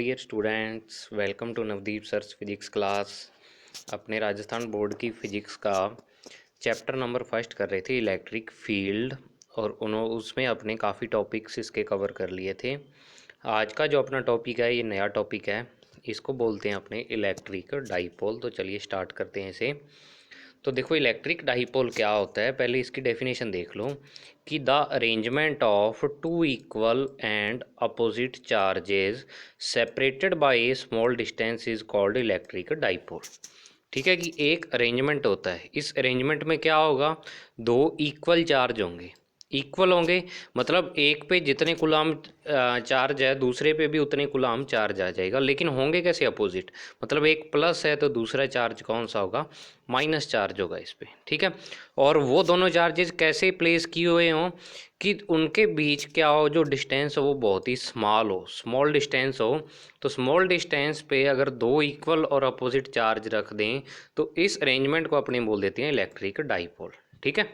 Dear students, welcome to Navdeep sir's physics class. अपने Rajasthan board की physics का चैप्टर नंबर फर्स्ट कर रहे थे, इलेक्ट्रिक फील्ड, और उन्होंने उसमें अपने काफ़ी टॉपिक्स इसके कवर कर लिए थे। आज का जो अपना टॉपिक है, ये नया टॉपिक है, इसको बोलते हैं अपने इलेक्ट्रिक डाइपोल। तो चलिए स्टार्ट करते हैं इसे। तो देखो, इलेक्ट्रिक डाइपोल क्या होता है, पहले इसकी डेफिनेशन देख लो कि the arrangement of two equal and opposite charges separated by a small distance is called electric dipole. ठीक है कि एक अरेंजमेंट होता है, इस अरेंजमेंट में क्या होगा, दो इक्वल चार्ज होंगे। इक्वल होंगे मतलब एक पे जितने कूलाम चार्ज है, दूसरे पे भी उतने कूलाम चार्ज आ जाएगा, लेकिन होंगे कैसे, अपोजिट। मतलब एक प्लस है तो दूसरा चार्ज कौन सा होगा, माइनस चार्ज होगा इस पे। ठीक है, और वो दोनों चार्जेस कैसे प्लेस किए हुए हों कि उनके बीच क्या हो, जो डिस्टेंस हो वो बहुत ही स्मॉल हो, स्मॉल डिस्टेंस हो। तो स्मॉल डिस्टेंस पे अगर दो इक्वल और अपोजिट चार्ज रख दें तो इस अरेंजमेंट को अपने बोल देते हैं इलेक्ट्रिक डाइपोल। ठीक है,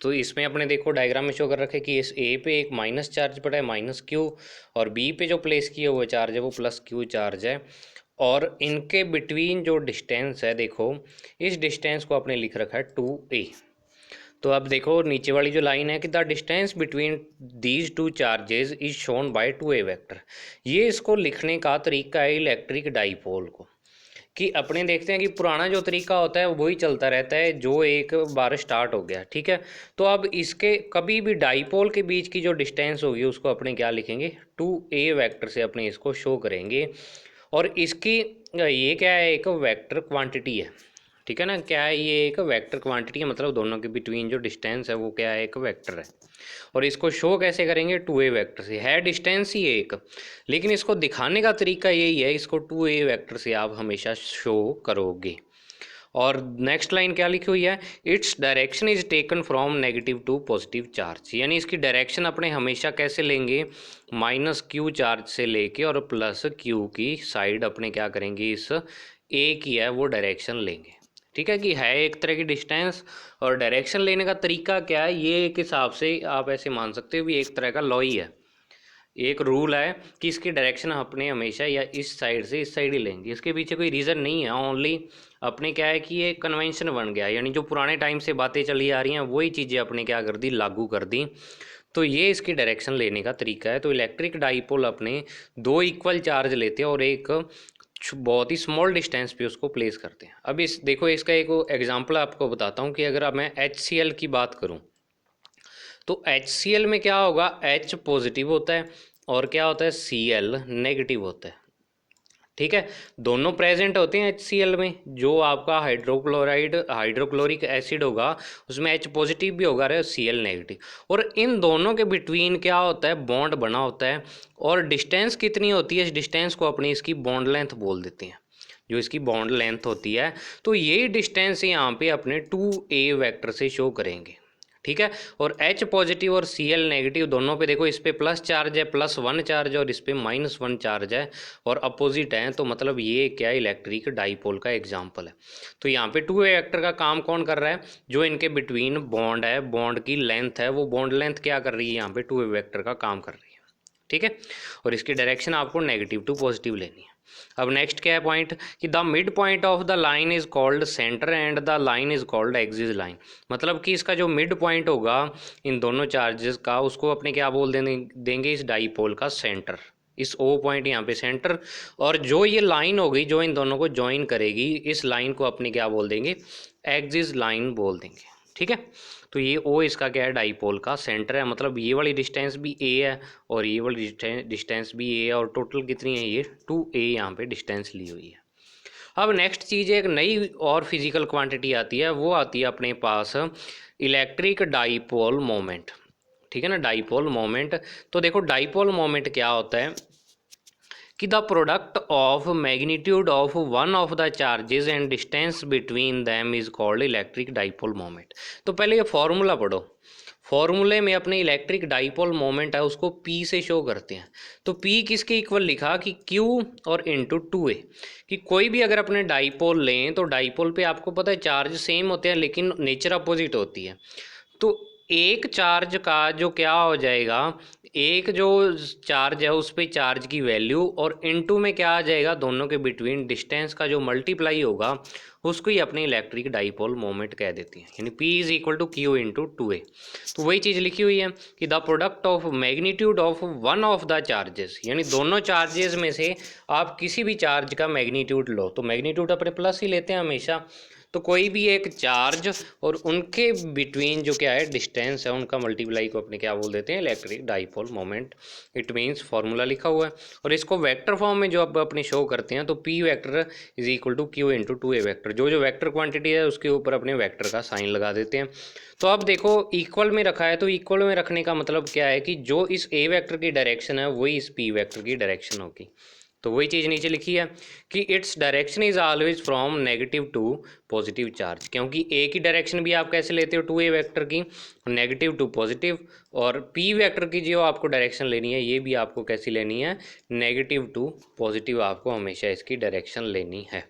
तो इसमें अपने देखो डायग्राम में शो कर रखे कि इस ए पे एक माइनस चार्ज पड़ा है, माइनस क्यू, और बी पे जो प्लेस किया हुआ चार्ज है वो प्लस क्यू चार्ज है। और इनके बिटवीन जो डिस्टेंस है, देखो इस डिस्टेंस को आपने लिख रखा है 2a। तो अब देखो नीचे वाली जो लाइन है कि the distance between these two charges is shown by 2a vector. ये इसको लिखने का तरीका है इलेक्ट्रिक डाइपोल को, कि अपने देखते हैं कि पुराना जो तरीका होता है वही चलता रहता है, जो एक बार स्टार्ट हो गया। ठीक है, तो अब इसके कभी भी डाइपोल के बीच की जो डिस्टेंस होगी उसको अपने क्या लिखेंगे, 2a वेक्टर से अपने इसको शो करेंगे। और इसकी ये क्या है, एक वेक्टर क्वांटिटी है। ठीक है ना, क्या है ये, एक वेक्टर क्वांटिटी है, मतलब दोनों के बिटवीन जो डिस्टेंस है वो क्या है, एक वेक्टर है। और इसको शो कैसे करेंगे, 2a वेक्टर से। है डिस्टेंस ही एक, लेकिन इसको दिखाने का तरीका यही है, इसको 2a वेक्टर से आप हमेशा शो करोगे। और नेक्स्ट लाइन क्या लिखी हुई है, its direction is taken from negative to positive charge. यानी इसकी डायरेक्शन अपने हमेशा कैसे लेंगे, माइनस क्यू चार्ज से लेके और प्लस क्यू की साइड अपने क्या करेंगे, इस ए की है वो डायरेक्शन लेंगे। ठीक है, कि है एक तरह की डिस्टेंस, और डायरेक्शन लेने का तरीका क्या है, ये एक हिसाब से आप ऐसे मान सकते हो भी एक तरह का लॉ ही है, एक रूल है कि इसकी डायरेक्शन अपने हमेशा या इस साइड से इस साइड ही लेंगे। इसके पीछे कोई रीज़न नहीं है, ओनली अपने क्या है कि ये कन्वेंशन बन गया, यानी जो पुराने टाइम से बातें चली आ रही हैं वही चीज़ें अपने क्या कर दी, लागू कर दी। तो ये इसकी डायरेक्शन लेने का तरीका है। तो इलेक्ट्रिक डाइपोल अपने दो इक्वल चार्ज लेते हैं और एक बहुत ही स्मॉल डिस्टेंस पे उसको प्लेस करते हैं। अब इस देखो, इसका एक एग्जांपल आपको बताता हूँ कि अगर अब मैं HCl की बात करूँ तो HCl में क्या होगा, H पॉजिटिव होता है और क्या होता है, Cl नेगेटिव होता है। ठीक है, दोनों प्रेजेंट होते हैं HCl में। जो आपका हाइड्रोक्लोरिक एसिड होगा उसमें H पॉजिटिव भी होगा और Cl नेगेटिव, और इन दोनों के बिटवीन क्या होता है, बॉन्ड बना होता है। और डिस्टेंस कितनी होती है, इस डिस्टेंस को अपनी इसकी बॉन्ड लेंथ बोल देते हैं, जो इसकी बॉन्ड लेंथ होती है। तो यही डिस्टेंस यहाँ पे अपने 2a वेक्टर से शो करेंगे। ठीक है, और H पॉजिटिव और Cl नेगेटिव दोनों पे देखो, इस पे प्लस चार्ज है, +1 चार्ज है, और इस पे -1 चार्ज है, और अपोजिट है। तो मतलब ये क्या, इलेक्ट्रिक डाइपोल का एग्जांपल है। तो यहाँ पे 2a वेक्टर का काम कौन कर रहा है, जो इनके बिटवीन बॉन्ड है, बॉन्ड की लेंथ है, वो बॉन्ड लेंथ क्या कर रही है, यहाँ पे 2a वेक्टर का काम कर रही है। ठीक है, और इसकी डायरेक्शन आपको नेगेटिव टू पॉजिटिव लेनी है। अब नेक्स्ट क्या है पॉइंट, कि the mid point of the line is called centre and the line is called axis line. मतलब कि इसका जो मिड पॉइंट होगा इन दोनों चार्जेस का, उसको अपने क्या बोल देंगे इस डाइपोल का सेंटर। इस O पॉइंट यहाँ पे सेंटर, और जो ये लाइन होगी जो इन दोनों को ज्वाइन करेगी, इस लाइन को अपने क्या बोल देंगे, एक्सिस लाइन बोल देंगे। ठीक है, तो ये O इसका क्या है, डाइपोल का सेंटर है। मतलब ये वाली डिस्टेंस भी A है और ये वाली डिस्टेंस भी A है, और टोटल कितनी है, ये 2a यहाँ पे डिस्टेंस ली हुई है। अब नेक्स्ट चीज़, एक नई और फिजिकल क्वांटिटी आती है, वो आती है अपने पास इलेक्ट्रिक डाइपोल मोमेंट। ठीक है ना, डाइपोल मोमेंट। तो देखो डाइपोल मोमेंट क्या होता है कि the product of magnitude of one of the charges and distance between them is called electric dipole moment. तो पहले ये फॉर्मूला पढ़ो, फॉर्मूले में अपने इलेक्ट्रिक डाइपोल मोमेंट है उसको P से शो करते हैं। तो P किसके इक्वल लिखा कि Q और इंटू 2a, कि कोई भी अगर अपने डाइपोल लें तो डाइपोल पे आपको पता है चार्ज सेम होते हैं लेकिन नेचर अपोजिट होती है। तो एक चार्ज का जो क्या हो जाएगा, एक जो चार्ज है उस पे चार्ज की वैल्यू और इनटू में क्या आ जाएगा, दोनों के बिटवीन डिस्टेंस का जो मल्टीप्लाई होगा उसको ही अपनी इलेक्ट्रिक डाइपोल मोमेंट कह देती है, यानी P is equal to q into 2a। तो वही चीज़ लिखी हुई है कि the product of magnitude of one of the charges, यानी दोनों चार्जेस में से आप किसी भी चार्ज का मैग्नीट्यूड लो, तो मैग्नीट्यूड अपने प्लस ही लेते हैं हमेशा। तो कोई भी एक चार्ज और उनके बिटवीन जो क्या है डिस्टेंस है उनका मल्टीप्लाई को अपने क्या बोल देते हैं, electric dipole moment. It means formula लिखा हुआ है और इसको वेक्टर फॉर्म में जो अब अपने शो करते हैं तो P vector is equal to q into 2a vector, जो जो वेक्टर क्वांटिटी है उसके ऊपर अपने वेक्टर का साइन लगा देते हैं। तो अब देखो इक्वल में रखा है, तो इक्वल में रखने का मतलब क्या है कि जो इस a वेक्टर की डायरेक्शन है वही इस P वेक्टर की डायरेक्शन होगी। तो वही चीज़ नीचे लिखी है कि its direction is always from negative to positive charge, क्योंकि ए की डायरेक्शन भी आप कैसे लेते हो 2a वेक्टर की, नेगेटिव टू पॉजिटिव, और P वेक्टर की जो आपको डायरेक्शन लेनी है ये भी आपको कैसी लेनी है, नेगेटिव टू पॉजिटिव आपको हमेशा इसकी डायरेक्शन लेनी है।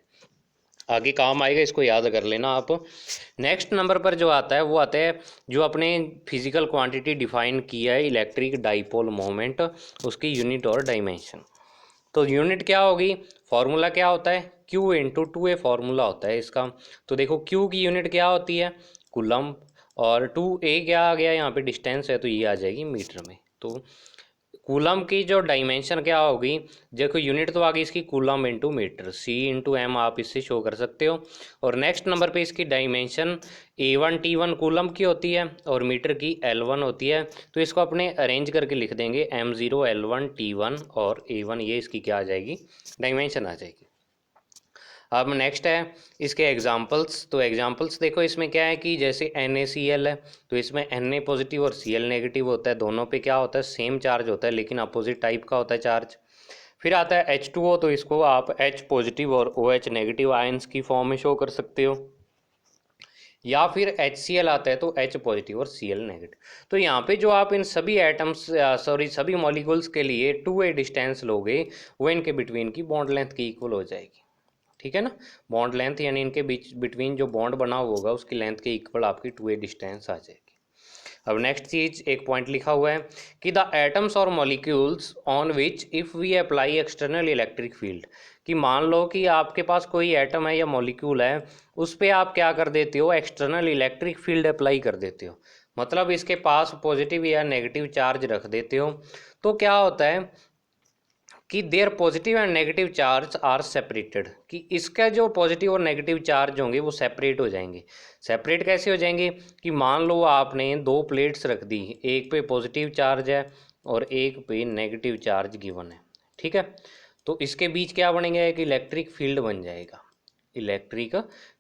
आगे काम आएगा, इसको याद कर लेना आप। नेक्स्ट नंबर पर जो आता है वो आता है जो अपने फिजिकल क्वांटिटी डिफाइन किया है इलेक्ट्रिक डाइपोल मोमेंट, उसकी यूनिट और डायमेंशन। तो यूनिट क्या होगी, फार्मूला क्या होता है, Q इंटू 2a फार्मूला होता है इसका। तो देखो Q की यूनिट क्या होती है, कूलम, और 2a क्या आ गया यहाँ पे डिस्टेंस है तो ये आ जाएगी मीटर में। तो कूलम की जो डायमेंशन क्या होगी, देखो यूनिट तो आ गई इसकी coulomb into meter, C into m आप इससे शो कर सकते हो। और नेक्स्ट नंबर पे इसकी डायमेंशन A1 T1 कूलम की होती है और मीटर की L1 होती है। तो इसको अपने अरेंज करके लिख देंगे M0 L1 T1 और A1, ये इसकी क्या आ जाएगी, डायमेंशन आ जाएगी। अब नेक्स्ट है इसके एग्जांपल्स। तो एग्जांपल्स देखो इसमें क्या है कि जैसे NaCl है तो इसमें Na पॉजिटिव और Cl नेगेटिव होता है, दोनों पे क्या होता है, सेम चार्ज होता है लेकिन अपोजिट टाइप का होता है चार्ज। फिर आता है H2O, तो इसको आप H पॉजिटिव और OH नेगेटिव आयंस की फॉर्म में शो कर सकते हो। या फिर HCl आता है तो H पॉजिटिव और Cl नेगेटिव। तो यहाँ पे जो आप इन सभी एटम्स सभी मॉलिक्यूल्स के लिए 2a डिस्टेंस लोगे वो इनके बिटवीन की बॉन्ड लेंथ की इक्वल हो जाएगी, ठीक है ना। बॉन्ड लेंथ यानी इनके बीच बिटवीन जो बॉन्ड बना होगा उसकी लेंथ के इक्वल आपकी 2a डिस्टेंस आ जाएगी। अब नेक्स्ट चीज एक पॉइंट लिखा हुआ है कि द एटम्स और molecules on which if we apply external electric field, कि मान लो कि आपके पास कोई एटम है या मॉलिक्यूल है उस पर आप क्या कर देते हो, एक्सटर्नल इलेक्ट्रिक फील्ड अप्लाई कर देते हो, मतलब इसके पास पॉजिटिव या नेगेटिव चार्ज रख देते हो। तो क्या होता है कि there positive and negative charge are separated, कि इसका जो पॉजिटिव और नेगेटिव चार्ज होंगे वो सेपरेट हो जाएंगे। सेपरेट कैसे हो जाएंगे कि मान लो आपने दो प्लेट्स रख दी, एक पे पॉजिटिव चार्ज है और एक पे नेगेटिव चार्ज गिवन है, ठीक है। तो इसके बीच क्या बनेगा, एक इलेक्ट्रिक फील्ड बन जाएगा, इलेक्ट्रिक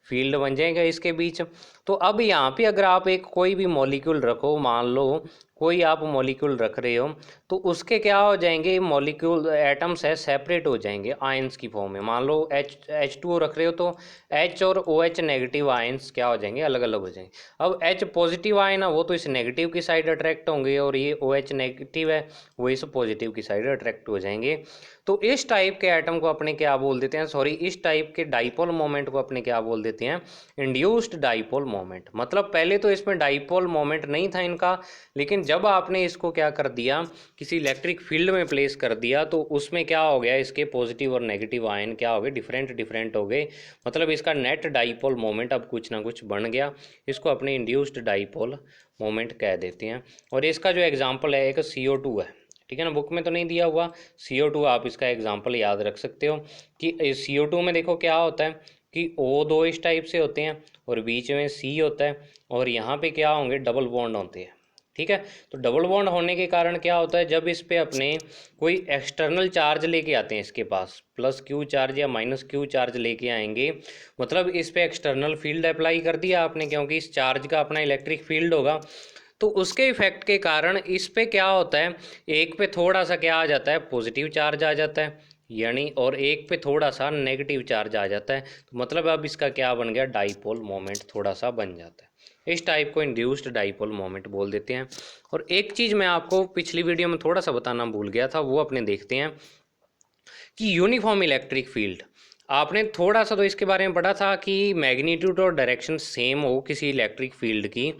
फील्ड बन जाएगा इसके बीच। तो अब यहाँ पे अगर आप एक कोई भी मॉलिक्यूल रखो, मान लो कोई आप मॉलिक्यूल रख रहे हो तो उसके क्या हो जाएंगे, मॉलिक्यूल एटम्स है सेपरेट हो जाएंगे आयंस की फॉर्म में। मान लो H2O रख रहे हो तो H और OH नेगेटिव आयंस क्या हो जाएंगे, अलग अलग हो जाएंगे। अब H पॉजिटिव आयन है वो तो इस नेगेटिव की साइड अट्रैक्ट होंगे और ये OH नेगेटिव है वो इस पॉजिटिव की साइड अट्रैक्ट हो जाएंगे। तो इस टाइप के एटम को अपने क्या बोल देते हैं, सॉरी इस टाइप के डाइपोल मोमेंट को अपने क्या बोल देते हैं, इंड्यूस्ड डाइपोल मोमेंट। मतलब पहले तो इसमें डाइपोल मोमेंट नहीं था इनका, लेकिन जब आपने इसको क्या कर दिया, किसी इलेक्ट्रिक फील्ड में प्लेस कर दिया तो उसमें क्या हो गया, इसके पॉजिटिव और नेगेटिव आयन क्या हो गए, डिफरेंट डिफरेंट हो गए। मतलब इसका नेट डाइपोल मोमेंट अब कुछ ना कुछ बन गया, इसको अपने इंड्यूस्ड डाइपोल मोमेंट कह देते हैं। और इसका जो एग्जाम्पल है एक CO2 है, ठीक है ना, बुक में तो नहीं दिया हुआ। CO2 आप इसका एग्जाम्पल याद रख सकते हो कि CO2 में देखो क्या होता है कि O2 इस टाइप से होते हैं और बीच में C होता है और यहाँ पे क्या होंगे, डबल बॉन्ड होते हैं, ठीक है। तो डबल बॉन्ड होने के कारण क्या होता है, जब इस पे अपने कोई एक्सटर्नल चार्ज लेके आते हैं, इसके पास प्लस Q चार्ज या माइनस Q चार्ज लेके आएंगे, मतलब इस पे एक्सटर्नल फील्ड अप्लाई कर दिया आपने, क्योंकि इस चार्ज का अपना इलेक्ट्रिक फील्ड होगा। तो उसके इफेक्ट के कारण इस पे क्या होता है, एक पे थोड़ा सा क्या आ जाता है, पॉजिटिव चार्ज आ जाता है, यानी और एक पे थोड़ा सा नेगेटिव चार्ज आ जाता है। तो मतलब अब इसका क्या बन गया, डाइपोल मोमेंट थोड़ा सा बन जाता है। इस टाइप को इंड्यूस्ड डाइपोल मोमेंट बोल देते हैं। और एक चीज़ मैं आपको पिछली वीडियो में थोड़ा सा बताना भूल गया था, वो अपने देखते हैं कि यूनिफॉर्म इलेक्ट्रिक फील्ड। आपने थोड़ा सा तो इसके बारे में पढ़ा था कि मैग्नीट्यूड और डायरेक्शन सेम हो किसी इलेक्ट्रिक फील्ड की।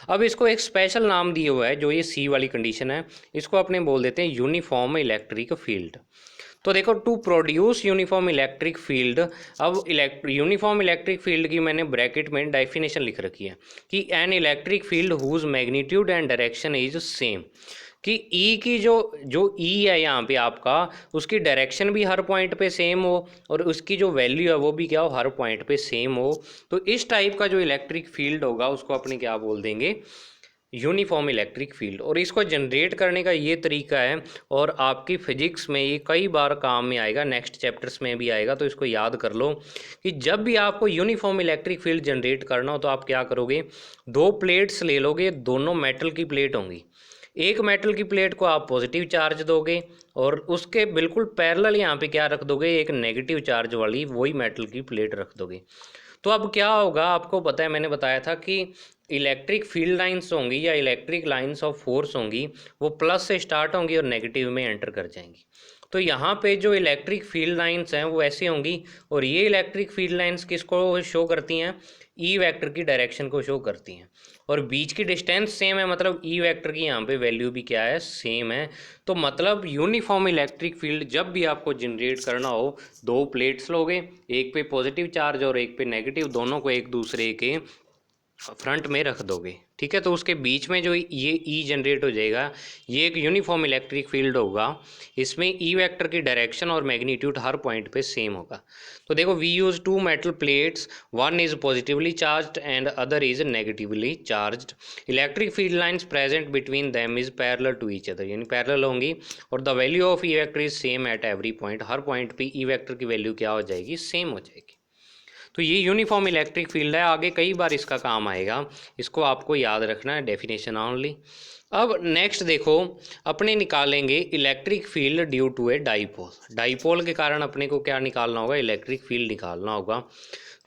अब इसको एक स्पेशल नाम दिया हुआ है, जो ये सी वाली कंडीशन है, इसको अपने बोल देते हैं यूनिफॉर्म इलेक्ट्रिक फील्ड। तो देखो, to produce uniform electric field, अब यूनिफॉर्म इलेक्ट्रिक फील्ड की मैंने ब्रैकेट में डेफिनेशन लिख रखी है कि an electric field whose magnitude and direction is same, कि ई की जो ई है यहाँ पे आपका, उसकी डायरेक्शन भी हर पॉइंट पे सेम हो और उसकी जो वैल्यू है वो भी क्या हो, हर पॉइंट पे सेम हो। तो इस टाइप का जो इलेक्ट्रिक फील्ड होगा उसको अपने क्या बोल देंगे, यूनिफॉर्म इलेक्ट्रिक फील्ड। और इसको जनरेट करने का ये तरीका है, और आपकी फिजिक्स में ये कई बार काम में आएगा, नेक्स्ट चैप्टर्स में भी आएगा, तो इसको याद कर लो कि जब भी आपको यूनिफॉर्म इलेक्ट्रिक फील्ड जनरेट करना हो तो आप क्या करोगे, दो प्लेट्स ले लोगे, दोनों मेटल की प्लेट होंगी। एक मेटल की प्लेट को आप पॉजिटिव चार्ज दोगे और उसके बिल्कुल पैरेलल यहाँ पे क्या रख दोगे, एक नेगेटिव चार्ज वाली वही मेटल की प्लेट रख दोगे। तो अब क्या होगा, आपको पता है, मैंने बताया था कि इलेक्ट्रिक फील्ड लाइंस होंगी या इलेक्ट्रिक लाइंस ऑफ फोर्स होंगी, वो प्लस से स्टार्ट होंगी और नेगेटिव में एंटर कर जाएंगी। तो यहाँ पे जो इलेक्ट्रिक फील्ड लाइंस हैं वो ऐसी होंगी, और ये इलेक्ट्रिक फील्ड लाइंस किसको शो करती हैं, ई वेक्टर की डायरेक्शन को शो करती हैं। और बीच की डिस्टेंस सेम है, मतलब ई वेक्टर की यहाँ पे वैल्यू भी क्या है, सेम है। तो मतलब यूनिफॉर्म इलेक्ट्रिक फील्ड जब भी आपको जनरेट करना हो, दो प्लेट्स लोगे, एक पे पॉजिटिव चार्ज और एक पे नेगेटिव, दोनों को एक दूसरे के फ्रंट में रख दोगे, ठीक है। तो उसके बीच में जो ये ई जनरेट हो जाएगा, ये एक यूनिफॉर्म इलेक्ट्रिक फील्ड होगा। इसमें ई वेक्टर की डायरेक्शन और मैग्नीट्यूड हर पॉइंट पे सेम होगा। तो देखो, we use two metal plates, one is positively charged and other is negatively charged. Electric field lines present between them is parallel to each other, यानी parallel होंगी, और the value of E vector is same at every point, हर point पे E vector की value क्या हो जाएगी, same हो जाएगी। तो ये यूनिफॉर्म इलेक्ट्रिक फील्ड है, आगे कई बार इसका काम आएगा, इसको आपको याद रखना है, डेफिनेशन ओनली। अब नेक्स्ट देखो, अपने निकालेंगे electric field due to a dipole. Dipole के कारण अपने को क्या निकालना होगा, इलेक्ट्रिक फील्ड निकालना होगा।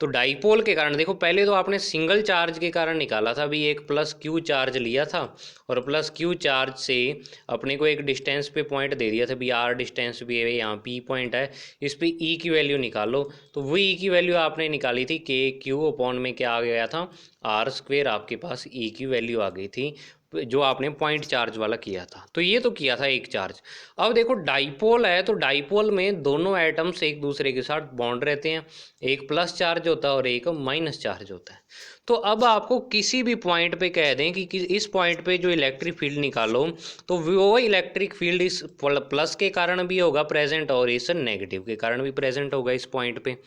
तो डाइपोल के कारण देखो, पहले तो आपने सिंगल चार्ज के कारण निकाला था, अभी एक प्लस क्यू चार्ज लिया था, और प्लस क्यू चार्ज से अपने को एक डिस्टेंस पे पॉइंट दे दिया था, भी आर डिस्टेंस भी है, यहाँ पी पॉइंट है, इस पे ई की वैल्यू निकालो। तो वही ई की वैल्यू आपने निकाली थी, के क्यू अपॉन में क्या आ गया था, आर स्क्वेयर, आपके पास ई की वैल्यू आ गई थी, जो आपने पॉइंट चार्ज वाला किया था। तो ये तो किया था एक चार्ज। अब देखो, डाइपोल है, तो डाइपोल में दोनों एटम्स एक दूसरे के साथ बॉन्ड रहते हैं, एक प्लस चार्ज होता है और एक माइनस चार्ज होता है। तो अब आपको किसी भी पॉइंट पे कह दें कि इस पॉइंट पे जो इलेक्ट्रिक फील्ड निकालो, तो वो इलेक्ट्रिक फील्ड इस प्लस के कारण भी होगा प्रेजेंट और इस नेगेटिव के कारण भी प्रेजेंट होगा इस पॉइंट पे।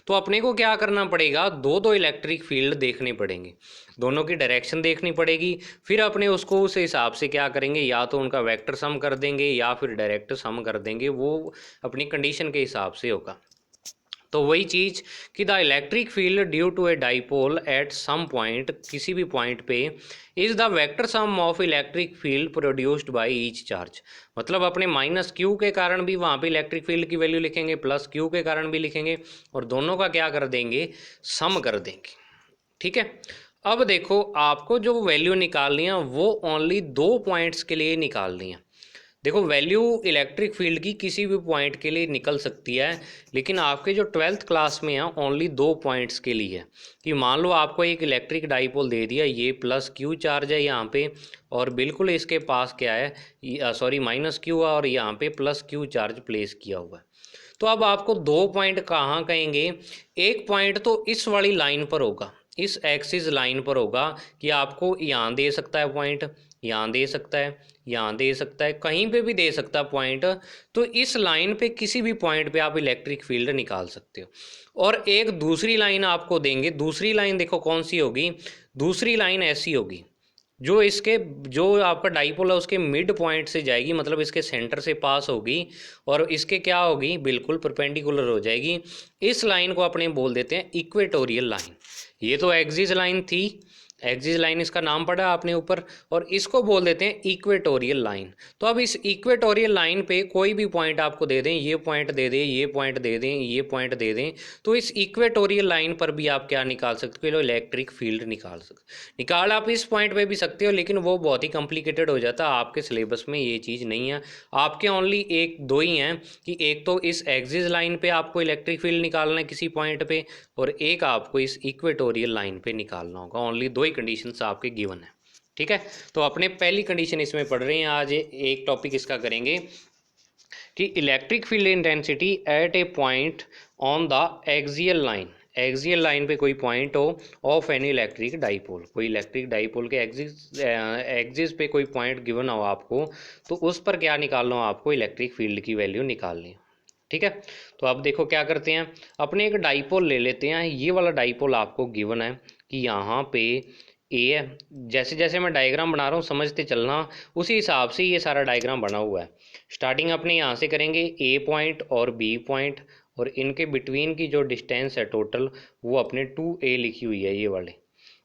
तो अपने को क्या करना पड़ेगा, दो इलेक्ट्रिक फील्ड देखने पड़ेंगे, दोनों की डायरेक्शन देखनी पड़ेगी, फिर अपने उसको उस हिसाब से क्या करेंगे, या तो उनका वेक्टर सम कर देंगे या फिर डायरेक्ट सम कर देंगे, वो अपनी कंडीशन के हिसाब से होगा। तो वही चीज़ कि the electric field due to a dipole at some point, किसी भी पॉइंट पे, is the vector sum of electric field produced by each charge. मतलब अपने माइनस क्यू के कारण भी वहाँ पे इलेक्ट्रिक फील्ड की वैल्यू लिखेंगे, प्लस क्यू के कारण भी लिखेंगे, और दोनों का क्या कर देंगे, सम कर देंगे, ठीक है। अब देखो, आपको जो वैल्यू निकालनी है वो ओनली दो पॉइंट्स के लिए निकालनी है। देखो, वैल्यू इलेक्ट्रिक फील्ड की किसी भी पॉइंट के लिए निकल सकती है, लेकिन आपके जो 12th क्लास में है ओनली दो पॉइंट्स के लिए है। कि मान लो आपको एक इलेक्ट्रिक डाइपोल दे दिया, ये प्लस क्यू चार्ज है यहाँ पे, और बिल्कुल इसके पास क्या है, सॉरी माइनस क्यू है, और यहाँ पे प्लस क्यू चार्ज प्लेस किया हुआ है। तो अब आपको दो पॉइंट कहाँ कहेंगे, एक पॉइंट तो इस वाली लाइन पर होगा, इस एक्सिस लाइन पर होगा, कि आपको यहाँ दे सकता है पॉइंट, यहाँ दे सकता है, यहाँ दे सकता है, कहीं पे भी दे सकता है पॉइंट। तो इस लाइन पे किसी भी पॉइंट पे आप इलेक्ट्रिक फील्ड निकाल सकते हो। और एक दूसरी लाइन आपको देंगे, दूसरी लाइन देखो कौन सी होगी, दूसरी लाइन ऐसी होगी, जो इसके, जो आपका डाइपोल है उसके मिड पॉइंट से जाएगी, मतलब इसके सेंटर से पास होगी, और इसके क्या होगी, बिल्कुल परपेंडिकुलर हो जाएगी। इस लाइन को अपने बोल देते हैं इक्वेटोरियल लाइन। ये तो एक्सिस लाइन थी, एक्सिस लाइन इसका नाम पढ़ा आपने ऊपर, और इसको बोल देते हैं इक्वेटोरियल लाइन। तो अब इस इक्वेटोरियल लाइन पे कोई भी पॉइंट आपको दे दें, ये पॉइंट दे दें, ये पॉइंट दे दें, ये पॉइंट दे दें, तो इस इक्वेटोरियल लाइन पर भी आप क्या निकाल सकते हो, इलेक्ट्रिक फील्ड निकाल आप इस पॉइंट पे भी सकते हो, लेकिन वो बहुत ही कॉम्प्लिकेटेड हो जाता है, आपके सिलेबस में ये चीज़ नहीं है। आपके ओनली एक दो ही हैं कि एक तो इस एक्सिस लाइन पे आपको इलेक्ट्रिक फील्ड निकालना है किसी पॉइंट पे, और एक आपको इस इक्वेटोरियल लाइन पे निकालना होगा। ओनली दो ही कंडीशंस आपके गिवन है, ठीक है। तो अपने पहली कंडीशन इसमें पढ़ रहे हैं, आज एक टॉपिक इसका करेंगे कि electric field intensity at A point on the axial line. Axial line पे कोई पॉइंट हो ऑफ एनी इलेक्ट्रिक डाइपोल, कोई इलेक्ट्रिक डाइपोल के एक्सिस पे कोई पॉइंट गिवन हो आपको, तो उस पर क्या निकालना हो आपको, इलेक्ट्रिक फील्ड की वैल्यू निकालनी, ठीक है। तो अब देखो क्या करते हैं, अपने एक डाइपोल ले लेते हैं। ये वाला डाइपोल आपको गिवन है कि यहाँ पे ए है, जैसे जैसे मैं डायग्राम बना रहा हूँ समझते चलना, उसी हिसाब से ये सारा डायग्राम बना हुआ है। स्टार्टिंग अपने यहाँ से करेंगे, ए पॉइंट और बी पॉइंट, और इनके बिटवीन की जो डिस्टेंस है टोटल वो अपने 2a लिखी हुई है ये वाले,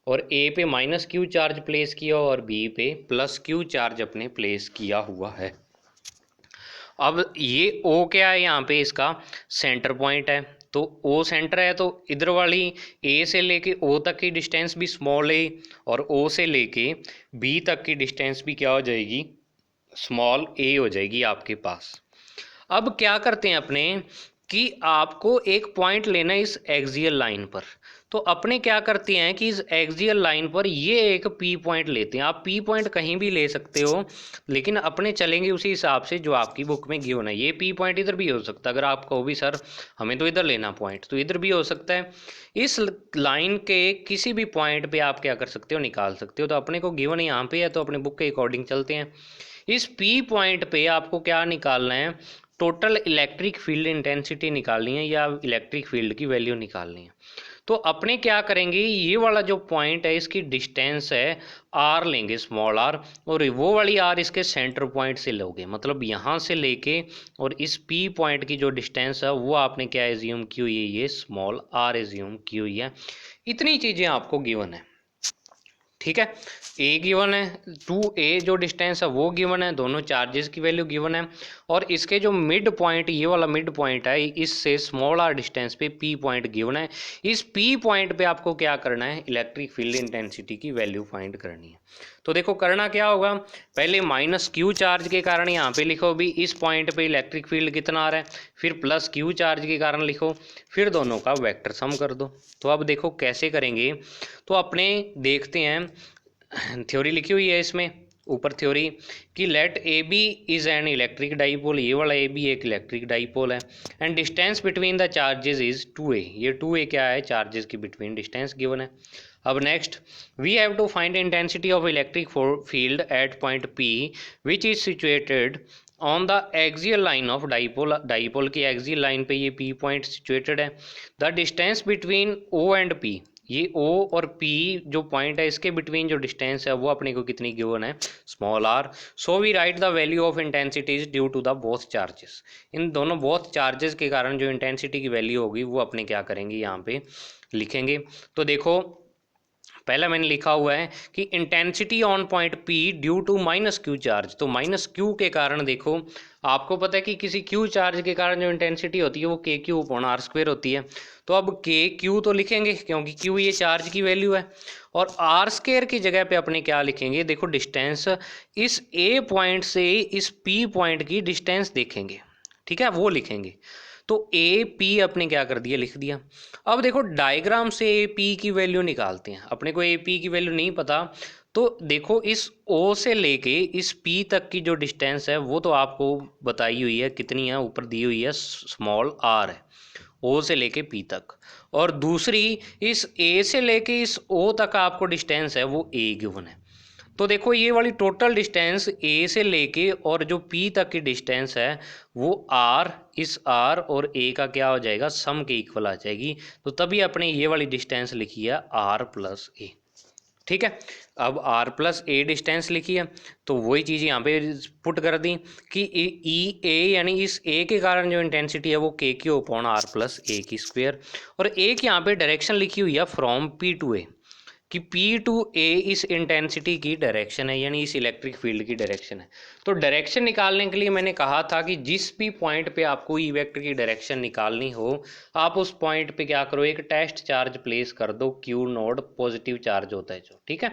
और ए पे माइनस क्यू चार्ज प्लेस किया और बी पे प्लस क्यू चार्ज अपने प्लेस किया हुआ है। अब ये ओ क्या है, यहाँ पे इसका सेंटर पॉइंट है, तो ओ सेंटर है, तो इधर वाली ए से लेके ओ तक की डिस्टेंस भी स्मॉल ए, और ओ से लेके बी तक की डिस्टेंस भी क्या हो जाएगी, स्मॉल ए हो जाएगी आपके पास। अब क्या करते हैं अपने कि आपको एक पॉइंट लेना है इस एक्सियल लाइन पर, तो अपने क्या करते हैं कि इस एक्सियल लाइन पर ये एक पी पॉइंट लेते हैं। आप पी पॉइंट कहीं भी ले सकते हो, लेकिन अपने चलेंगे उसी हिसाब से जो आपकी बुक में गिवन है। ये पी पॉइंट इधर भी हो सकता है, अगर आप कहो भी सर हमें तो इधर लेना पॉइंट, तो इधर भी हो सकता है। इस लाइन के किसी भी पॉइंट पे आप क्या कर सकते हो, निकाल सकते हो। तो अपने को गिवन यहाँ पे है, तो अपने बुक के अकॉर्डिंग चलते हैं। इस पी पॉइंट पे आपको क्या निकालना है, टोटल इलेक्ट्रिक फील्ड इंटेंसिटी निकालनी है या इलेक्ट्रिक फील्ड की वैल्यू निकालनी है। तो अपने क्या करेंगे, ये वाला जो पॉइंट है इसकी डिस्टेंस है आर लेंगे, स्मॉल आर, और वो वाली आर इसके सेंटर पॉइंट से लोगे, मतलब यहाँ से लेके और इस पी पॉइंट की जो डिस्टेंस है वो आपने क्या एज्यूम की हुई है, ये स्मॉल आर एज्यूम की हुई है। इतनी चीज़ें आपको गिवन है, ठीक है। ए गिवन है, 2a जो डिस्टेंस है वो गिवन है, दोनों चार्जेस की वैल्यू गिवन है, और इसके जो मिड पॉइंट, ये वाला मिड पॉइंट है, इससे स्मॉल आर डिस्टेंस पे पी पॉइंट गिवन है। इस पी पॉइंट पे आपको क्या करना है, इलेक्ट्रिक फील्ड इंटेंसिटी की वैल्यू फाइंड करनी है। तो देखो करना क्या होगा, पहले माइनस क्यू चार्ज के कारण यहाँ पे लिखो भी इस पॉइंट पे इलेक्ट्रिक फील्ड कितना आ रहा है, फिर प्लस क्यू चार्ज के कारण लिखो, फिर दोनों का वेक्टर सम कर दो। तो अब देखो कैसे करेंगे, तो अपने देखते हैं, थ्योरी लिखी हुई है इसमें ऊपर थ्योरी कि let A B is an electric dipole, ये वाला ए बी एक इलेक्ट्रिक डाइपोल है, and distance between the charges is 2a। ये 2a क्या है, चार्जेस की बिटवीन डिस्टेंस गिवन है। अब next we have to find intensity of electric field at point P which is situated on the axial line of dipole. Dipole की axial line पे ये P point situated है। The distance between O and P, ये O और P जो point है इसके between जो डिस्टेंस है वो अपने को कितनी गिवन है, small r. So we write the value of intensities due to the both charges. इन दोनों बोथ चार्जेस के कारण जो इंटेंसिटी की वैल्यू होगी वो अपने क्या करेंगे, यहाँ पे लिखेंगे। तो देखो पहला मैंने लिखा हुआ है कि intensity on point P due to minus Q charge. तो माइनस क्यू के कारण देखो आपको पता है कि किसी क्यू चार्ज के कारण जो इंटेंसिटी होती है वो के क्यू अपॉन आर स्क्वायर होती है। तो अब के क्यू तो लिखेंगे क्योंकि क्यू ये चार्ज की वैल्यू है, और आर स्क्वायर की जगह पे अपने क्या लिखेंगे, देखो डिस्टेंस इस ए पॉइंट से इस पी पॉइंट की डिस्टेंस देखेंगे, ठीक है, वो लिखेंगे। तो ए पी अपने क्या कर दिया, लिख दिया। अब देखो डायग्राम से ए पी की वैल्यू निकालते हैं। अपने को ए पी की वैल्यू नहीं पता, तो देखो इस ओ से लेके इस पी तक की जो डिस्टेंस है वो तो आपको बताई हुई है, कितनी है, ऊपर दी हुई है, स्मॉल आर है, ओ से लेके पी तक। और दूसरी इस ए से लेके इस ओ तक आपको डिस्टेंस है वो ए गिवन है। तो देखो ये वाली टोटल डिस्टेंस ए से लेके और जो पी तक की डिस्टेंस है वो आर, इस आर और ए का क्या हो जाएगा, सम के इक्वल आ जाएगी। तो तभी अपने ये वाली डिस्टेंस लिखी है आर प्लस ए, ठीक है। अब आर प्लस ए डिस्टेंस लिखी है, तो वही चीज़ यहाँ पे पुट कर दी कि ई ए यानी इस ए के कारण जो इंटेंसिटी है वो के क्यू अपॉन आर प्लस ए की स्क्वायर, और ए की यहाँ पे डायरेक्शन लिखी हुई है फ्रॉम पी टू ए। कि P2A इस इंटेंसिटी की डायरेक्शन है, यानी इस इलेक्ट्रिक फील्ड की डायरेक्शन है। तो डायरेक्शन निकालने के लिए मैंने कहा था कि जिस भी पॉइंट पे आपको ई वेक्टर की डायरेक्शन निकालनी हो, आप उस पॉइंट पे क्या करो, एक टेस्ट चार्ज प्लेस कर दो, क्यू नोड पॉजिटिव चार्ज होता है जो, ठीक है,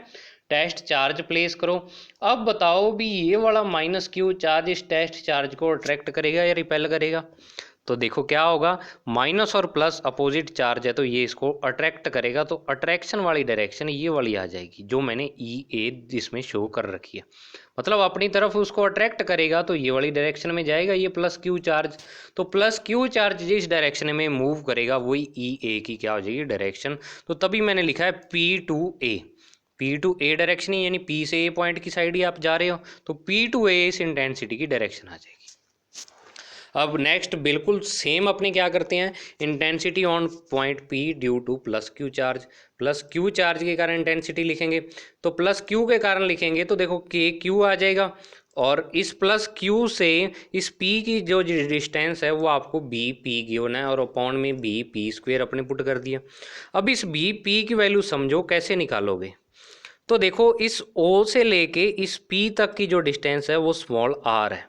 टेस्ट चार्ज प्लेस करो। अब बताओ भी ये वाला माइनस क्यू चार्ज इस टेस्ट चार्ज को अट्रैक्ट करेगा या रिपेल करेगा? तो देखो क्या होगा, माइनस और प्लस अपोजिट चार्ज है तो ये इसको अट्रैक्ट करेगा, तो अट्रैक्शन वाली डायरेक्शन ये वाली आ जाएगी जो मैंने ई ए इसमें शो कर रखी है। मतलब अपनी तरफ उसको अट्रैक्ट करेगा तो ये वाली डायरेक्शन में जाएगा ये प्लस क्यू चार्ज। तो प्लस क्यू चार्ज जिस डायरेक्शन में मूव करेगा वही ई ए की क्या हो जाएगी, डायरेक्शन। तो तभी मैंने लिखा है P2A। P2A डायरेक्शन ही, यानी P से A पॉइंट की साइड ही आप जा रहे हो, तो P2A इस इंटेंसिटी की डायरेक्शन आ जाएगी। अब नेक्स्ट बिल्कुल सेम अपने क्या करते हैं, intensity on point P due two plus Q charge. Plus Q charge के कारण इंटेंसिटी लिखेंगे, तो प्लस क्यू के कारण लिखेंगे तो देखो के क्यू आ जाएगा, और इस प्लस क्यू से इस P की जो डिस्टेंस है वो आपको बी पी गिवन है, और अपॉन में बी पी स्क्वेयर अपने पुट कर दिया। अब इस बी पी की वैल्यू समझो कैसे निकालोगे, तो देखो इस O से लेके इस P तक की जो डिस्टेंस है वो स्मॉल r है,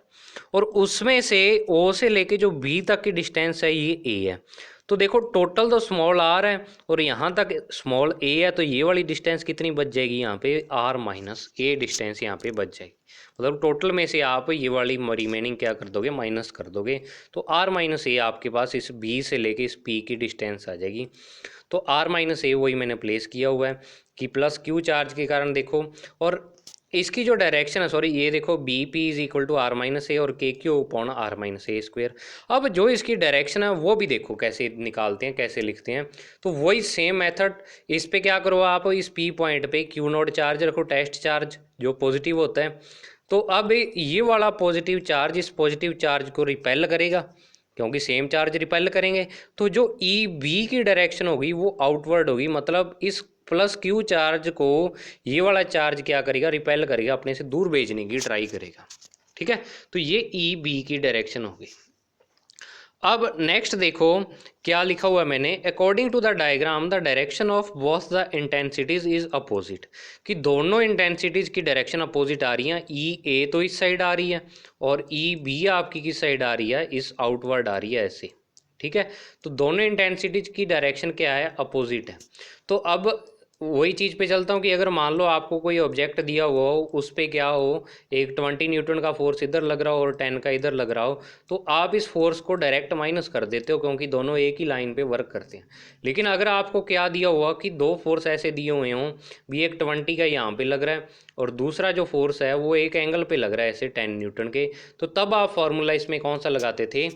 और उसमें से O से लेके जो B तक की डिस्टेंस है ये A है। तो देखो टोटल तो स्मॉल r है और यहाँ तक स्मॉल a है, तो ये वाली डिस्टेंस कितनी बच जाएगी, यहाँ पे r माइनस a डिस्टेंस यहाँ पे बच जाएगी। मतलब टोटल में से आप ये वाली रिमेनिंग क्या कर दोगे, माइनस कर दोगे, तो r माइनस a आपके पास इस B से लेके इस P की डिस्टेंस आ जाएगी। तो r माइनस a वही मैंने प्लेस किया हुआ है कि प्लस क्यू चार्ज के कारण देखो, और इसकी जो डायरेक्शन है, सॉरी ये देखो B P is equal to r minus a और k Q upon are minus A square. अब जो इसकी डायरेक्शन है वो भी देखो कैसे निकालते हैं, कैसे लिखते हैं। तो वही सेम मेथड, इस पे क्या करो आप, इस पी पॉइंट पे क्यू नोड चार्ज रखो, टेस्ट चार्ज जो पॉजिटिव होता है। तो अब ये वाला पॉजिटिव चार्ज इस पॉजिटिव चार्ज को रिपेल करेगा, क्योंकि सेम चार्ज रिपेल करेंगे, तो जो ई बी की डायरेक्शन होगी वो आउटवर्ड होगी। मतलब इस प्लस क्यू चार्ज को ये वाला चार्ज क्या करेगा, रिपेल करेगा, अपने से दूर भेजने की ट्राई करेगा, ठीक है। तो ये ई बी की डायरेक्शन होगी। अब नेक्स्ट देखो क्या लिखा हुआ है मैंने, according to the diagram the direction of both the intensities is opposite, कि दोनों इंटेंसिटीज की डायरेक्शन अपोजिट आ रही हैं। ई ए तो इस साइड आ रही है और ई बी आपकी किस साइड आ रही है, इस आउटवर्ड आ रही है ऐसे, ठीक है। तो दोनों इंटेंसिटीज की डायरेक्शन क्या है, अपोजिट है। तो अब वही चीज़ पे चलता हूँ कि अगर मान लो आपको कोई ऑब्जेक्ट दिया हुआ हो, उस पर क्या हो, एक 20 न्यूटन का फोर्स इधर लग रहा हो और 10 का इधर लग रहा हो, तो आप इस फोर्स को डायरेक्ट माइनस कर देते हो क्योंकि दोनों एक ही लाइन पे वर्क करते हैं। लेकिन अगर आपको क्या दिया हुआ कि दो फोर्स ऐसे दिए हुए हों, भी एक 20 का यहाँ पे लग रहा है और दूसरा जो फोर्स है वो एक एंगल पे लग रहा है ऐसे 10 न्यूटन के, तो तब आप फॉर्मूला इसमें कौन सा लगाते थे,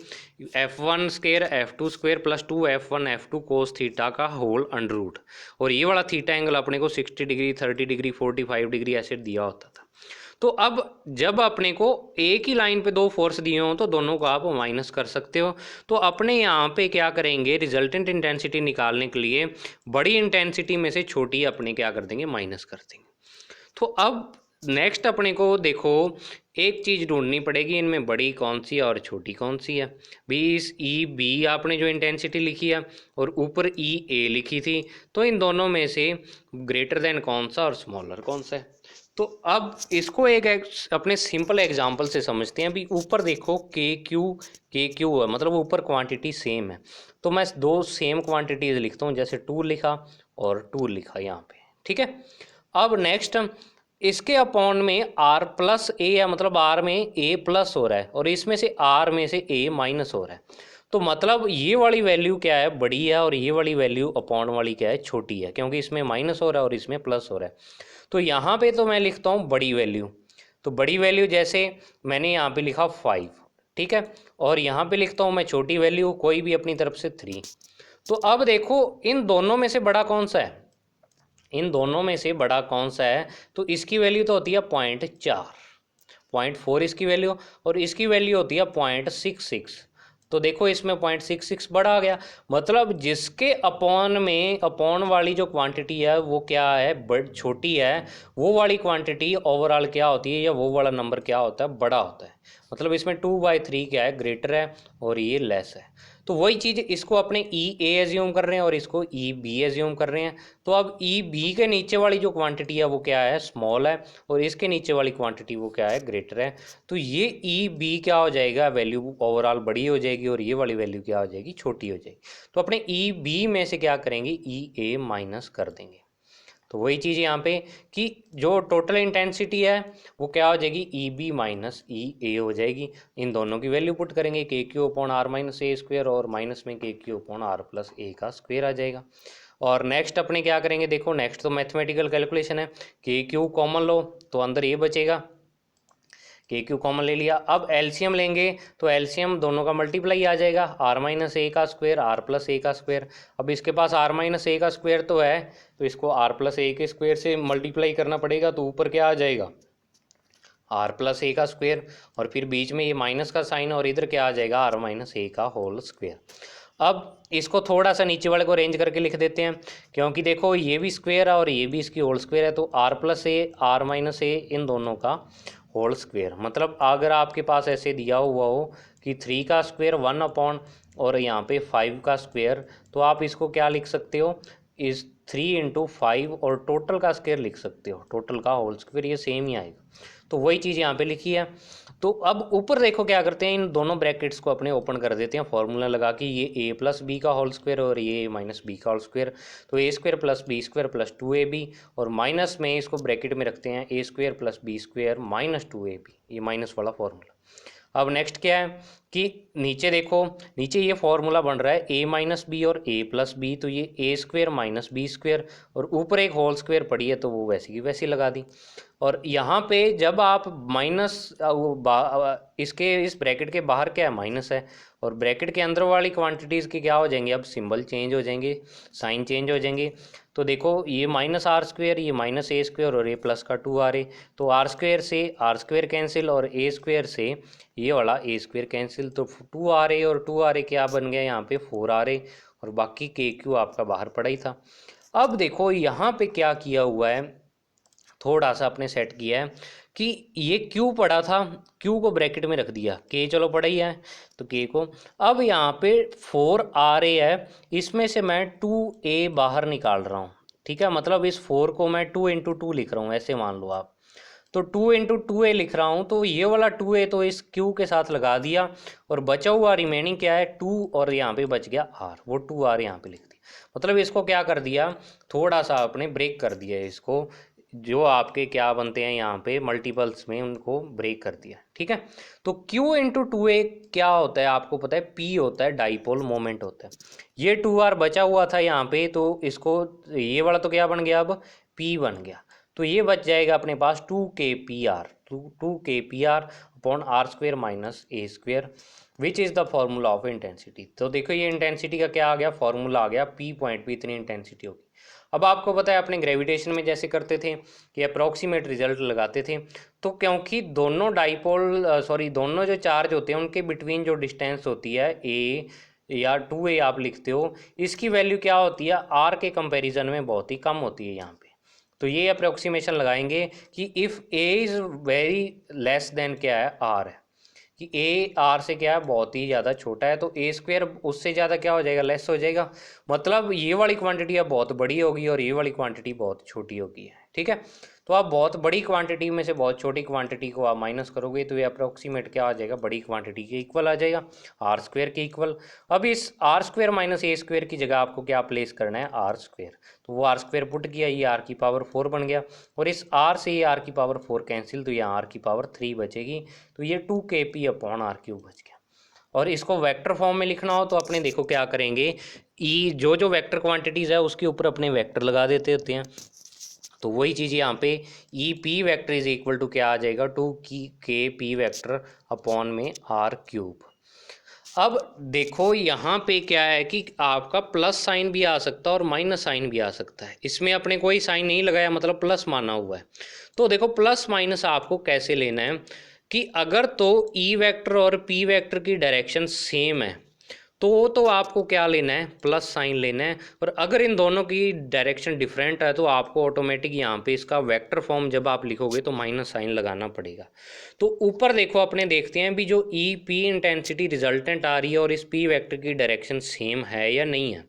F1 square F2 square plus 2F1 F2 cos theta का होल अंडर रूट, और ये वाला थीटा एंगल अपने को 60 डिग्री 30 डिग्री 45 डिग्री ऐसे दिया होता था। तो अब जब अपने को एक ही लाइन पे दो फोर्स दिए हों तो दोनों को आप माइनस कर सकते हो। तो अपने यहाँ पे क्या करेंगे, रिजल्टेंट इंटेंसिटी निकालने के लिए बड़ी इंटेंसिटी में से छोटी अपने क्या कर देंगे, माइनस कर देंगे। तो अब नेक्स्ट अपने को देखो एक चीज़ ढूंढनी पड़ेगी, इनमें बड़ी कौन सी है और छोटी कौन सी है। इस ई बी आपने जो इंटेंसिटी लिखी है और ऊपर ई ए लिखी थी, तो इन दोनों में से ग्रेटर देन कौन सा और स्मॉलर कौन सा है। तो अब इसको एक अपने सिंपल एग्जांपल से समझते हैं। भी ऊपर देखो के क्यू है, मतलब ऊपर क्वांटिटी सेम है, तो मैं दो सेम क्वांटिटीज लिखता हूँ, जैसे 2 लिखा और 2 लिखा यहाँ पे, ठीक है। अब नेक्स्ट इसके अपॉन में आर प्लस ए है, मतलब आर में ए प्लस हो रहा है और इसमें से आर में से ए माइनस हो रहा है। तो मतलब ये वाली वैल्यू क्या है, बड़ी है, और ये वाली वैल्यू अपॉन वाली क्या है, छोटी है, क्योंकि इसमें माइनस हो रहा है और इसमें प्लस हो रहा है। तो यहाँ पे तो मैं लिखता हूँ बड़ी वैल्यू, तो बड़ी वैल्यू जैसे मैंने यहाँ पे लिखा 5, ठीक है, और यहाँ पे लिखता हूँ मैं छोटी वैल्यू कोई भी अपनी तरफ से 3। तो अब देखो इन दोनों में से बड़ा कौन सा है, इन दोनों में से बड़ा कौन सा है, तो इसकी वैल्यू तो होती है 0.4, 0.4 इसकी वैल्यू, और इसकी वैल्यू होती है 0.66। तो देखो इसमें 0.66 बड़ा आ गया, मतलब जिसके अपॉन में अपॉन वाली जो क्वांटिटी है वो क्या है, बड़ छोटी है, वो वाली क्वांटिटी ओवरऑल क्या होती है, या वो वाला नंबर क्या होता है, बड़ा होता है। मतलब इसमें 2/3 क्या है, ग्रेटर है और ये लेस है। तो वही चीज़ इसको अपने ई ए एज्यूम कर रहे हैं और इसको ई बी एज्यूम कर रहे हैं। तो अब ई बी के नीचे वाली जो क्वांटिटी है वो क्या है, स्मॉल है, और इसके नीचे वाली क्वांटिटी वो क्या है, ग्रेटर है। तो ये ई बी क्या हो जाएगा, वैल्यू ओवरऑल बड़ी हो जाएगी और ये वाली वैल्यू क्या हो जाएगी, छोटी हो जाएगी। तो अपने ई बी में से क्या करेंगे, ई ए माइनस कर देंगे। तो वही चीज़ यहाँ पे कि जो टोटल इंटेंसिटी है वो क्या हो जाएगी, ई बी माइनस ई ए हो जाएगी। इन दोनों की वैल्यू पुट करेंगे, K Q upon are minus A square और माइनस में K Q upon R plus A का स्क्वेयर आ जाएगा। और नेक्स्ट अपने क्या करेंगे, देखो नेक्स्ट तो मैथमेटिकल कैलकुलेशन है, के क्यू कॉमन लो तो अंदर ये बचेगा, के क्यू कॉमन ले लिया। अब एलसीएम लेंगे तो एलसीएम दोनों का मल्टीप्लाई आ जाएगा, आर माइनस ए का स्क्वायर आर प्लस ए का स्क्वायर। अब इसके पास आर माइनस ए का स्क्वायर तो है, तो इसको आर प्लस ए के स्क्वायर से मल्टीप्लाई करना पड़ेगा, तो ऊपर क्या आ जाएगा, आर प्लस ए का स्क्वायर, और फिर बीच में ये माइनस का साइन, और इधर क्या आ जाएगा, आर माइनस ए का होल स्क्वायर। अब इसको थोड़ा सा नीचे वाले को अरेंज करके लिख देते हैं, क्योंकि देखो ये भी स्क्वायर है और ये भी इसकी होल स्क्वायर है, तो r plus a r minus a इन दोनों का होल स्क्वायर। मतलब अगर आपके पास ऐसे दिया हुआ हो कि 3 का स्क्वायर 1 अपॉन और यहाँ पे 5 का स्क्वायर, तो आप इसको क्या लिख सकते हो, इस 3 इंटू 5 और टोटल का स्क्वायर लिख सकते हो, टोटल का होल स्क्वायर ये सेम ही आएगा। तो वही चीज़ यहाँ पे लिखी है। तो अब ऊपर देखो क्या करते हैं, इन दोनों ब्रैकेट्स को अपने ओपन कर देते हैं फॉर्मूला लगा के, ये ए प्लस बी का होल स्क्वायर और ये माइनस बी का होल स्क्वायर, तो a square plus b square plus 2ab, और माइनस में इसको ब्रैकेट में रखते हैं a square plus b square minus 2ab, ये माइनस वाला फॉर्मूला। अब नेक्स्ट क्या है कि नीचे देखो, नीचे ये फॉर्मूला बन रहा है ए माइनस बी और ए प्लस बी, तो ये ए स्क्वायर माइनस बी स्क्वायर, और ऊपर एक होल स्क्वायर पड़ी है तो वो वैसी की वैसी लगा दी। और यहाँ पे जब आप माइनस इसके इस ब्रैकेट के बाहर क्या है, माइनस है, और ब्रैकेट के अंदर वाली क्वांटिटीज़ के क्या हो जाएंगे, अब सिंबल चेंज हो जाएंगे, साइन चेंज हो जाएंगे। तो देखो ये माइनस आर स्क्वेयर, ये माइनस ए स्क्वेयर और ए प्लस का 2r, तो आर स्क्वेयर से आर स्क्वेयर कैंसिल और ए स्क्वेयर से ये वाला ए स्क्वेयर कैंसिल, तो 2r और 2r क्या बन गया यहाँ पे 4r, और बाकी के क्यू आपका बाहर पड़ा ही था। अब देखो यहाँ पे क्या किया हुआ है, थोड़ा सा अपने सेट किया है कि ये क्यू पड़ा था, क्यू को ब्रैकेट में रख दिया, के चलो पड़ा ही है तो के को। अब यहाँ पे 4r है, इसमें से मैं 2a बाहर निकाल रहा हूँ, ठीक है, मतलब इस 4 को मैं 2 इंटू 2 लिख रहा हूँ, ऐसे मान लो आप। तो 2 इंटू 2a लिख रहा हूँ, तो ये वाला 2a तो इस q के साथ लगा दिया, और बचा हुआ रिमेनिंग क्या है 2, और यहाँ पे बच गया r, वो 2r यहाँ पे लिख दिया। मतलब इसको क्या कर दिया, थोड़ा सा आपने ब्रेक कर दिया इसको, जो आपके क्या बनते हैं यहाँ पे मल्टीपल्स में उनको ब्रेक कर दिया, ठीक है। तो q इंटू 2a क्या होता है आपको पता है, p होता है, डाइपोल मोमेंट होता है। ये 2r बचा हुआ था यहाँ पे, तो इसको ये वाला तो क्या बन गया, अब p बन गया, तो ये बच जाएगा अपने पास 2kpr, 2kpr upon R square minus A square, which is the formula of intensity. तो देखो ये इंटेंसिटी का क्या आ गया, फॉर्मूला आ गया, पी पॉइंट पे इतनी इंटेंसिटी होगी। अब आपको पता है अपने ग्रेविटेशन में जैसे करते थे कि अप्रॉक्सीमेट रिजल्ट लगाते थे, तो क्योंकि दोनों डाइपोल दोनों जो चार्ज होते हैं उनके बिटवीन जो डिस्टेंस होती है ए या 2a आप लिखते हो, इसकी वैल्यू क्या होती है, आर के कंपैरिजन में बहुत ही कम होती है यहाँ पे। तो ये अप्रोक्सीमेशन लगाएंगे कि if A is very less than क्या है, आर है, कि ए आर से क्या है बहुत ही ज़्यादा छोटा है, तो ए स्क्वेयर उससे ज़्यादा क्या हो जाएगा, लेस हो जाएगा। मतलब ये वाली क्वांटिटी अब बहुत बड़ी होगी और ये वाली क्वांटिटी बहुत छोटी होगी, ठीक है। तो आप बहुत बड़ी क्वांटिटी में से बहुत छोटी क्वांटिटी को आप माइनस करोगे तो ये अप्रोक्सीमेट क्या आ जाएगा, बड़ी क्वांटिटी के इक्वल आ जाएगा, आर स्क्वेयर के इक्वल। अब इस आर स्क्वेयर माइनस ए स्क्वेयर की जगह आपको क्या प्लेस करना है, आर स्क्वेयर, तो वो आर स्क्वेयर पुट किया, ये आर की पावर 4 बन गया, और इस आर से ये आर की पावर 4 कैंसिल, तो यहाँ आर की पावर 3 बचेगी, तो ये 2kp अपॉन आर क्यूब बच गया। और इसको वेक्टर फॉर्म में लिखना हो तो अपने देखो क्या करेंगे, ई जो वेक्टर क्वांटिटीज़ है उसके ऊपर अपने वेक्टर लगा देते होते हैं, तो वही चीज़ यहाँ पे E P vector is equal to क्या आ जाएगा, 2kp वैक्टर अपॉन में आर क्यूब। अब देखो यहाँ पे क्या है कि आपका प्लस साइन भी आ सकता है और माइनस साइन भी आ सकता है, इसमें अपने कोई साइन नहीं लगाया, मतलब प्लस माना हुआ है। तो देखो प्लस माइनस आपको कैसे लेना है कि अगर तो ई वेक्टर और पी वेक्टर की डायरेक्शन सेम है तो आपको क्या लेना है, प्लस साइन लेना है। और अगर इन दोनों की डायरेक्शन डिफरेंट है तो आपको ऑटोमेटिक यहाँ पे इसका वेक्टर फॉर्म जब आप लिखोगे तो माइनस साइन लगाना पड़ेगा। तो ऊपर देखो, अपने देखते हैं भी जो ई पी इंटेंसिटी रिजल्टेंट आ रही है और इस पी वेक्टर की डायरेक्शन सेम है या नहीं है।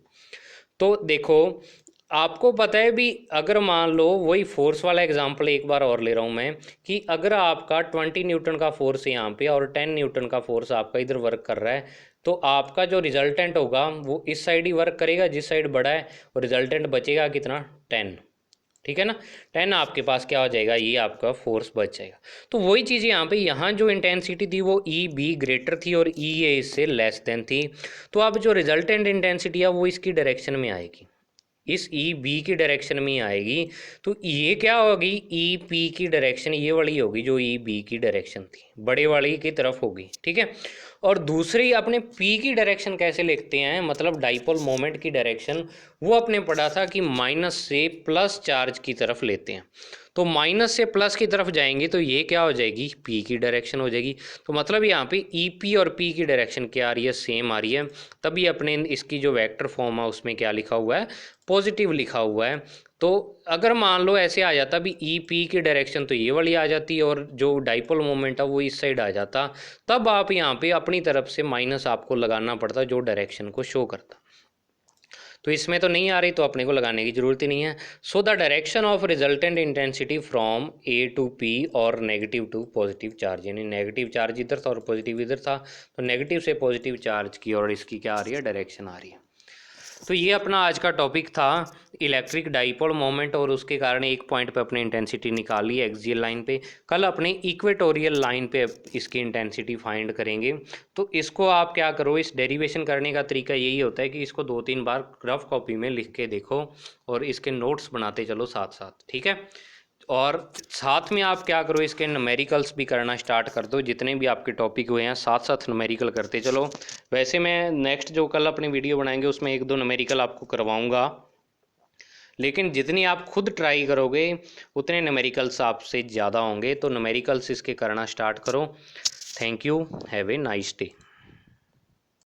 तो देखो, आपको पता है भी, अगर मान लो वही फोर्स वाला एग्जांपल एक बार और ले रहा हूँ मैं, कि अगर आपका 20 न्यूटन का फोर्स यहाँ पे और 10 न्यूटन का फोर्स आपका इधर वर्क कर रहा है, तो आपका जो रिजल्टेंट होगा वो इस साइड ही वर्क करेगा जिस साइड बड़ा है, और रिजल्टेंट बचेगा कितना, 10। ठीक है ना, 10 आपके पास क्या हो जाएगा, ये आपका फोर्स बच जाएगा। तो वही चीज़ यहाँ पे, यहाँ जो इंटेंसिटी थी वो ई बी ग्रेटर थी और ई ए इससे लेस देन थी। तो अब जो रिजल्टेंट इंटेंसिटी है वो इसकी डायरेक्शन में आएगी, इस ई बी की डायरेक्शन में आएगी। तो ये क्या होगी, ई पी की डायरेक्शन ये वाली होगी जो ई बी की डायरेक्शन थी, बड़े वाली की तरफ होगी। ठीक है, और दूसरी अपने पी की डायरेक्शन कैसे लिखते हैं, मतलब डाइपोल मोमेंट की डायरेक्शन, वो अपने पढ़ा था कि माइनस से प्लस चार्ज की तरफ लेते हैं। तो माइनस से प्लस की तरफ जाएंगे तो ये क्या हो जाएगी, पी की डायरेक्शन हो जाएगी। तो मतलब यहाँ पे ई पी और पी की डायरेक्शन क्या आ रही है, सेम आ रही है। तभी अपने इसकी जो वेक्टर फॉर्म है उसमें क्या लिखा हुआ है, पॉजिटिव लिखा हुआ है। तो अगर मान लो ऐसे आ जाता भी ई पी की डायरेक्शन तो ये वाली आ जाती और जो डाइपोल मोमेंट है वो इस साइड आ जाता, तब आप यहाँ पे अपनी तरफ से माइनस आपको लगाना पड़ता जो डायरेक्शन को शो करता। तो इसमें तो नहीं आ रही तो अपने को लगाने की जरूरत ही नहीं है। So the direction of resultant intensity from A to P और नेगेटिव टू पॉजिटिव चार्ज, यानी नेगेटिव चार्ज इधर था और पॉजिटिव इधर था, तो नेगेटिव से पॉजिटिव चार्ज की और इसकी क्या आ रही है, डायरेक्शन आ रही है। तो ये अपना आज का टॉपिक था, इलेक्ट्रिक डाइपोल मोमेंट, और उसके कारण एक पॉइंट पे अपने इंटेंसिटी निकाली एक्सियल लाइन पे। कल अपने इक्वेटोरियल लाइन पे इसकी इंटेंसिटी फाइंड करेंगे। तो इसको आप क्या करो, इस डेरिवेशन करने का तरीका यही होता है कि इसको 2-3 बार रफ कॉपी में लिख के देखो और इसके नोट्स बनाते चलो साथ साथ। ठीक है, और साथ में आप क्या करो, इसके न्यूमेरिकल्स भी करना स्टार्ट कर दो, जितने भी आपके टॉपिक हुए हैं साथ साथ न्यूमेरिकल करते चलो। वैसे मैं नेक्स्ट जो कल अपनी वीडियो बनाएंगे उसमें 1-2 न्यूमेरिकल आपको करवाऊंगा, लेकिन जितनी आप खुद ट्राई करोगे उतने न्यूमेरिकल्स आपसे ज़्यादा होंगे। तो न्यूमेरिकल्स इसके करना स्टार्ट करो। Thank you, have a nice day.